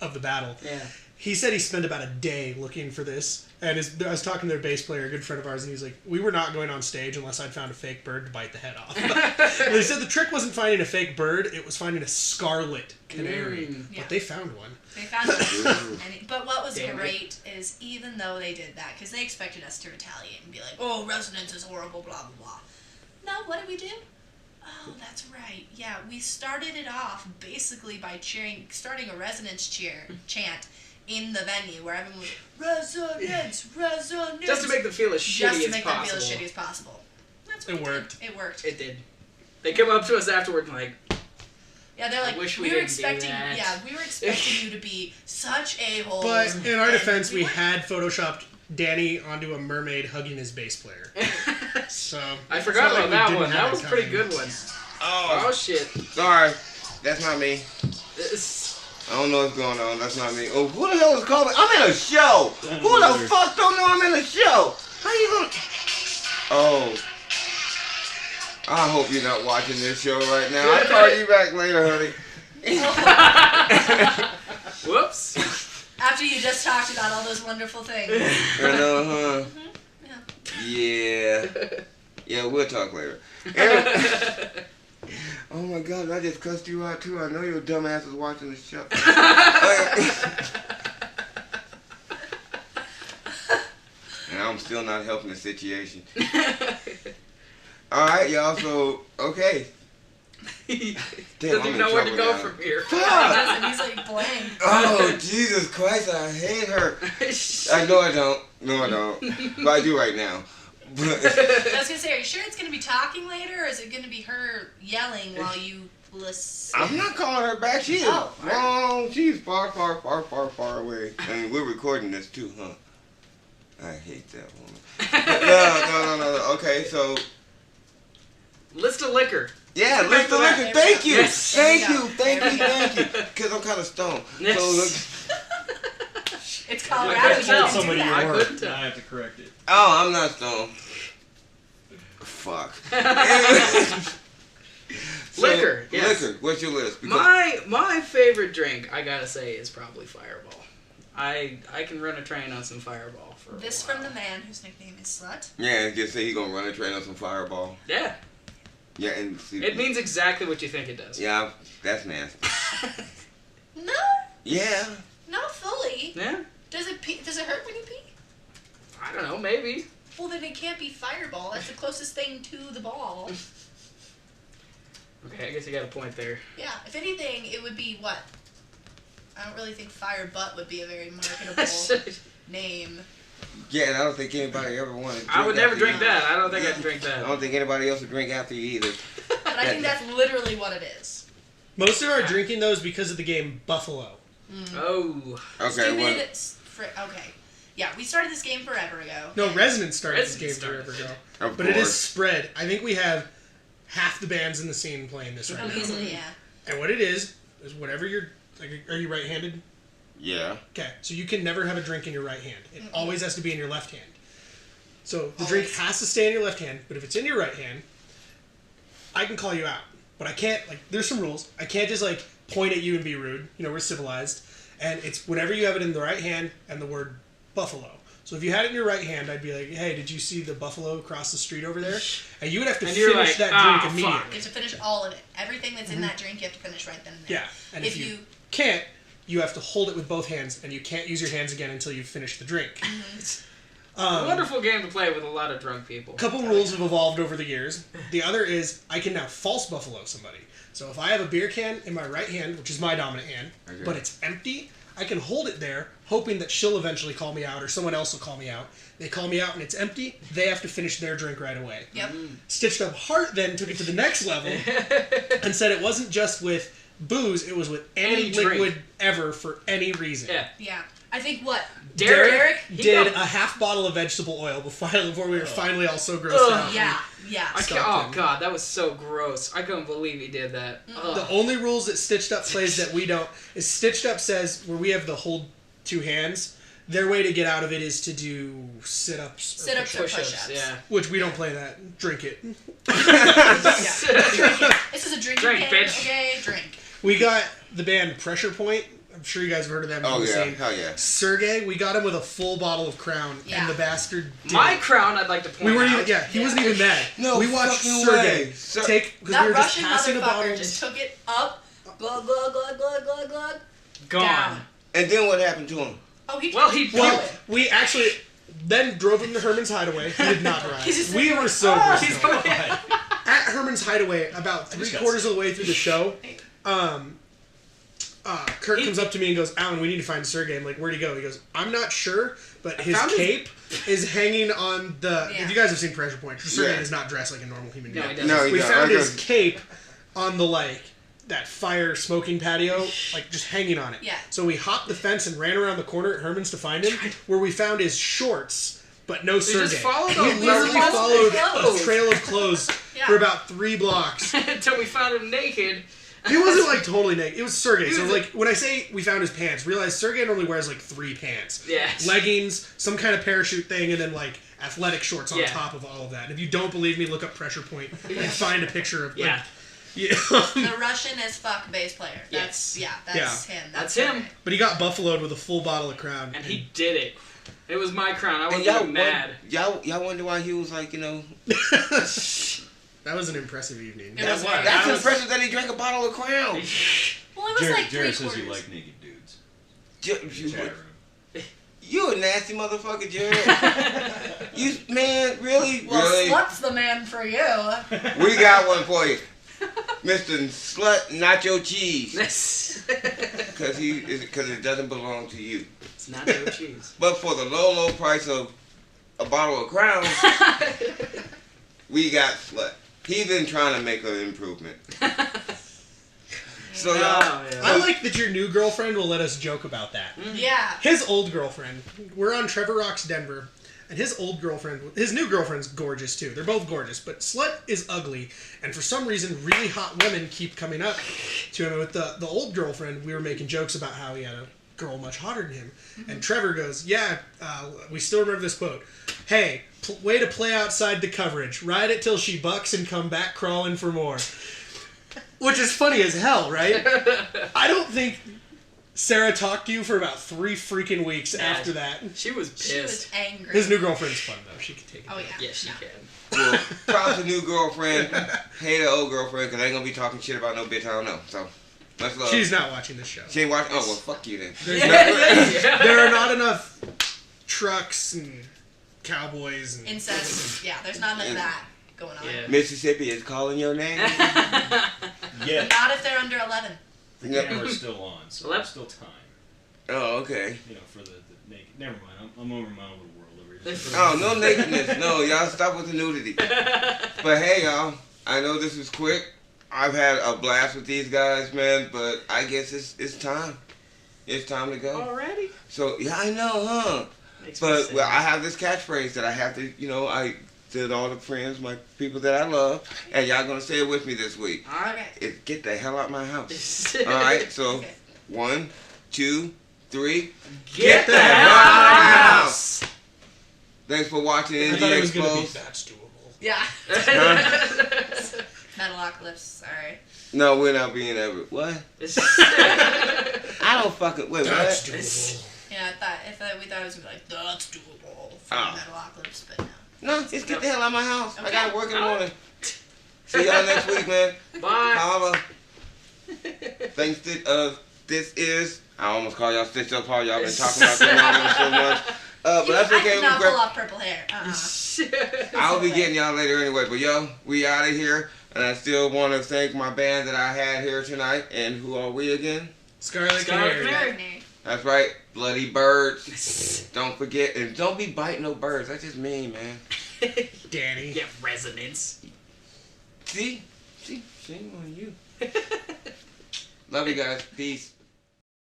of the battle. Yeah. He said he spent about a day looking for this, and I was talking to their bass player, a good friend of ours, and he's like, we were not going on stage unless I'd found a fake bird to bite the head off. And they said the trick wasn't finding a fake bird, it was finding a Scarlet Canary. Mm. But they found one. They found one. But what was great is even though they did that, because they expected us to retaliate and be like, oh, resonance is horrible, blah, blah, blah. No, what did we do? Oh, that's right. Yeah, we started it off basically by starting a resonance chant in the venue where everyone was, resonance, resonance. Just to make them feel as shitty as possible. That's what It worked. It worked. It did. They come up to us afterward and like, yeah, they're like, I wish we were didn't expecting, do that. yeah, we were expecting you to be such a-holes. But in our defense, we had photoshopped Danny onto a mermaid hugging his bass player. So I forgot about that didn't one. have That it was a pretty coming. good one. Oh, Oh shit. sorry. That's not me. I don't know what's going on. That's not me. Oh, who the hell is calling? I'm in a show. Who the fuck don't know I'm in a show? How you gonna? Oh. I hope you're not watching this show right now. I'll call you back later, honey. Whoops. After you just talked about all those wonderful things. I know, huh? Yeah. Yeah. Yeah, we'll talk later. Oh my God, I just cussed you out too. I know your dumb ass is watching the show. And I'm still not helping the situation. Alright, y'all, so, okay. Damn, Doesn't I'm even in know where to trouble go now. from here. Fuck! He's like blank. Oh, Jesus Christ, I hate her. I know I don't. No, I don't. But I do right now. I was gonna say, are you sure it's gonna be talking later, or is it gonna be her yelling while you listen? I'm not calling her back. She is wrong. She's far, far, far, far, far away. And we're recording this too, huh? I hate that woman. No. Okay, so. List of liquor. Yeah, list of liquor. Thank you. Yes. Thank you. Because I'm kind of stoned. Yes. So, It's I Colorado. couldn't You tell. can do Somebody that. I at work. couldn't tell. Now I have to correct it. oh, I'm not stoned. Fuck. So, Liquor, yes. Liquor. What's your list? Because My favorite drink, I gotta say, is probably Fireball. I can run a train on some Fireball for This a while. from the man whose nickname is Slut. yeah, just say he gonna run a train on some Fireball. Yeah, Yeah, and see, it means exactly what you think it does. yeah, that's nasty. No, Yeah. not fully. Yeah? Does it hurt when you pee? I don't know, maybe. Well, then it can't be Fireball. That's the closest thing to the ball. Okay, I guess you got a point there. Yeah. If anything, it would be what? I don't really think Fire Butt would be a very marketable name. Yeah, and I don't think anybody ever wanted to drink I would never after drink you. that. I don't think I'd drink I that. don't think anybody else would drink after you either. But I think that's literally what it is. Most of our drinking, though, is because of the game Buffalo. Oh. Okay, Okay. Yeah, we started this game forever ago. No, and- Resonance started this game Resonance forever started ago. of But it is course. spread. I think we have half the bands in the scene playing this right Oh, now. easily, yeah. And what it is whatever you're... Like, are you right-handed? Yeah. Okay, so you can never have a drink in your right hand. It always has to be in your left hand. So the drink has to stay in your left hand, but if it's in your right hand, I can call you out. But I can't, like, there's some rules. I can't just, like, point at you and be rude. You know, we're civilized. And it's whenever you have it in the right hand and the word buffalo. So if you had it in your right hand, I'd be like, hey, did you see the buffalo across the street over there? And you would have to And you're finish like, that "Ah, drink immediately. fuck." You have to finish all of it. Everything that's in that drink, you have to finish right then and there. Yeah, and if you can't, you have to hold it with both hands, and you can't use your hands again until you've finished the drink. Wonderful game to play with a lot of drunk people. A couple rules have evolved over the years. The other is I can now false buffalo somebody. So if I have a beer can in my right hand, which is my dominant hand, but it's empty, I can hold it there, hoping that she'll eventually call me out or someone else will call me out. They call me out and it's empty, they have to finish their drink right away. Yep. Stitched Up Heart then took it to the next level and said it wasn't just with booze, it was with any Any drink. liquid ever for any reason. Yeah. Yeah. I think what? Derek Derek? Did a half bottle of vegetable oil before we were finally all so grossed out. Yeah. Yeah. Oh god, that was so gross. I couldn't believe he did that. The only rules that Stitched Up plays that we don't is Stitched Up says where we have the hold two hands, their way to get out of it is to do sit-ups. Sit-ups or push-ups. Yeah. Which we don't play that. Drink it. Yeah. Drink it. This is a drinking Drink, game. bitch. Okay, drink. We got the band Pressure Point sure you guys have heard of them. Oh from the yeah, scene. hell yeah. Sergey, we got him with a full bottle of Crown, Yeah. and the bastard did My it. crown, I'd like to point We weren't out. even, he wasn't even mad. No we watched fucking Sergey way. take, because That we were just Russian passing the motherfucker bottles. just took it up, glug, glug, glug, glug, glug, glug, Gone. down. And then what happened to him? Oh, he Well, he Well, blew it. we actually then drove him to Herman's Hideaway. He did not drive. He's just We like, were sober. "Oh, He's still. going. At Herman's Hideaway, about I just got 3/4 of the way through the show, Kurt comes up to me and goes, Alan, we need to find Sergey. I'm like, where'd he go? He goes, I'm not sure, but his found his- cape is hanging on the... Yeah. If you guys have seen Pressure Point, Sergey Yeah. does not dress like a normal human No, being. he doesn't. No, he We don't. found I his go- cape on the, like, that fire smoking patio, like, just hanging on it. Yeah. So we hopped the fence and ran around the corner at Herman's to find him, where we found his shorts, but no Sergey. just followed We him. literally Just followed clothes. a trail of clothes Yeah. for about 3 blocks. Until we found him naked. He wasn't like totally naked. It was Sergey. He So was like when I say we found his pants, realize Sergey normally wears like 3 pants. Yes. Leggings, some kind of parachute thing, and then like athletic shorts on Yeah. top of all of that. And if you don't believe me, look up Pressure Point and find a picture of like, Yeah. yeah. The Russian as fuck bass player. That's Yes. him. That's him. Sergey. But he got buffaloed with a full bottle of Crown. And he did it. It was my crown. I And wasn't y'all, even mad. y'all wonder why he was like, That was an impressive evening. It was what? very- that's I was- impressive that he drank a bottle of Crown. Well, it was Jared, like Jared 3 says you quarters. like naked dudes. You, Chat room. you a nasty motherfucker, Jared. You man, really, Well, really. slut's the man for you. We got one for you, Mr. Slut Nacho Cheese, It's because it doesn't belong to you. nacho cheese. But for the low price of a bottle of Crown, we got Slut. He's been trying to make an improvement. So y'all, Oh, yeah. I like that your new girlfriend will let us joke about that. Yeah. His old girlfriend, we're on Trevor Rocks Denver, and his old girlfriend, his new girlfriend's gorgeous too. They're both gorgeous, but Slut is ugly, and for some reason, really hot women keep coming up to him. And with the old girlfriend, we were making jokes about how he had a girl much hotter than him, and Trevor goes, "Yeah, we still remember this quote. Hey, way to play outside the coverage. Ride it till she bucks and come back crawling for more." Which is funny as hell, right? I don't think Sarah talked to you for about 3 freaking weeks after that. She was She was pissed. angry. His new girlfriend's fun though. She can take it. Oh yeah. Yes, she No. can. well, props to new girlfriend, hate the old girlfriend, because I ain't gonna be talking shit about no bitch I don't know. So, let's love. She's not watching this show. She ain't watching. Oh well, fuck you then. There's Yeah. There are not enough trucks and cowboys and Incest. Yeah, there's not enough of that going on. Yeah. Mississippi is calling your name. Yeah, Not if they're under 11. the Yep. camera's still on, so Well, there's still time. Oh, okay. You know, for the naked. Never mind. I'm over my own little world over here. Oh, no nakedness. No, y'all stop with the nudity. But hey, y'all, I know this is quick. I've had a blast with these guys, man, but I guess it's time. It's time to go. Already? So, yeah, I know, huh? Makes me But, sad. well, I have this catchphrase that I have to, I to all the friends, my people that I love, and y'all gonna say it with me this week. Alright. It's get the hell out my house. Alright, so, Okay. 1, 2, 3. Get the hell out of my house! Thanks for watching I Indie thought it was gonna be Xposed. that's doable. Yeah. Huh? Metalocalypse, sorry. No, we're not being ever. What? I don't fucking. Wait, That's what? doable. Yeah, we thought it was gonna be like, that's doable for Oh. Metalocalypse, but no. No, just get the hell out of my house. I Okay. gotta work in the morning. See y'all next week, man. Bye. Holla. Thanks to, this is. I almost call y'all Stitch Up Paul. Y'all been talking about the wrong so much. But that's I okay. did not We'll pull grab- off purple hair. I'll be getting y'all later anyway. But yo, we out of here. And I still want to thank my band that I had here tonight. And who are we again? Scarlet Scarlet Canary. Canary. That's right, Bloody Birds. Don't forget, and don't be biting no birds. That's just mean, man. Danny. Get resonance. See, shame on you. Love you guys. Peace.